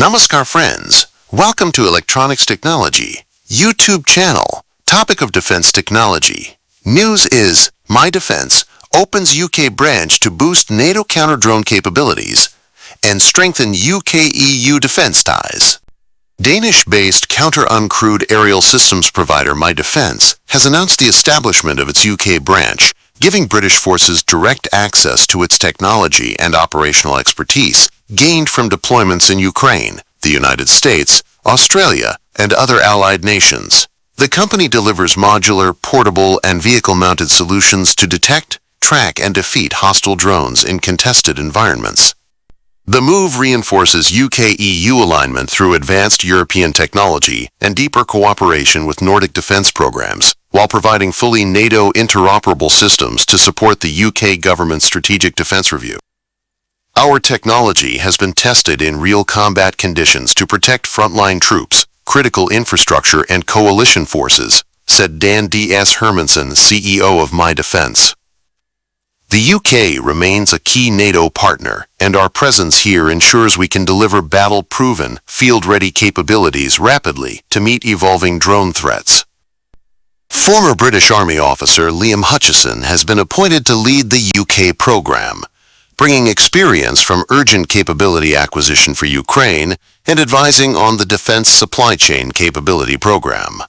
Namaskar friends, welcome to Electronics Technology, YouTube channel, topic of defense technology. News is, MyDefence opens UK branch to boost NATO counter-drone capabilities and strengthen UK-EU defense ties. Danish-based counter-uncrewed aerial systems provider MyDefence has announced the establishment of its UK branch, giving British forces direct access to its technology and operational expertise gained from deployments in Ukraine, the United States, Australia, and other allied nations. The company delivers modular, portable, and vehicle-mounted solutions to detect, track, and defeat hostile drones in contested environments. The move reinforces UK-EU alignment through advanced European technology and deeper cooperation with Nordic defense programs, while providing fully NATO interoperable systems to support the UK government's strategic defense review. Our technology has been tested in real combat conditions to protect frontline troops, critical infrastructure, and coalition forces, said Dan D.S. Hermansen, CEO of MyDefence. The UK remains a key NATO partner, and our presence here ensures we can deliver battle-proven, field-ready capabilities rapidly to meet evolving drone threats. Former British Army officer Liam Hutchison has been appointed to lead the UK program, bringing experience from urgent capability acquisition for Ukraine and advising on the Defense Supply Chain Capability Program.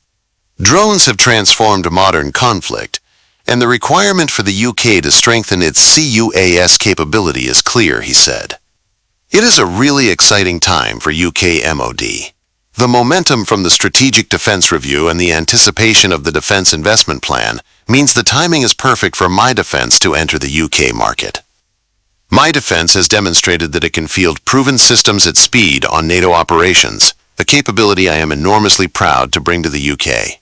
Drones have transformed modern conflict, and the requirement for the UK to strengthen its CUAS capability is clear, he said. It is a really exciting time for UK MOD. The momentum from the Strategic Defense Review and the anticipation of the Defense Investment Plan means the timing is perfect for MyDefence to enter the UK market. MyDefence has demonstrated that it can field proven systems at speed on NATO operations, a capability I am enormously proud to bring to the UK.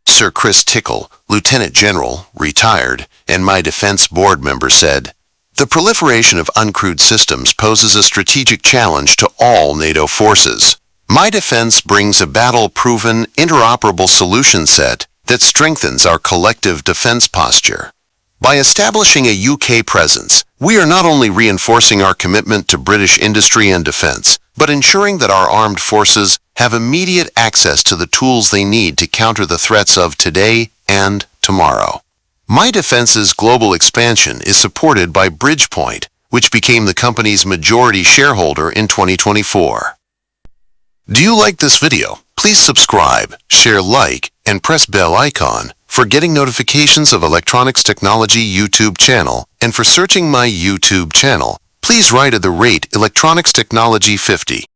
Sir Chris Tickle, Lieutenant General, retired, and MyDefence board member said, "The proliferation of uncrewed systems poses a strategic challenge to all NATO forces. MyDefence brings a battle-proven, interoperable solution set that strengthens our collective defense posture. By establishing a UK presence, we are not only reinforcing our commitment to British industry and defense, but ensuring that our armed forces have immediate access to the tools they need to counter the threats of today and tomorrow." MyDefence's global expansion is supported by Bridgepoint, which became the company's majority shareholder in 2024. Do you like this video? Please subscribe, share, like, and press bell icon for getting notifications of Electronics Technology YouTube channel, and for searching my YouTube channel, please write at the rate Electronics Technology 50.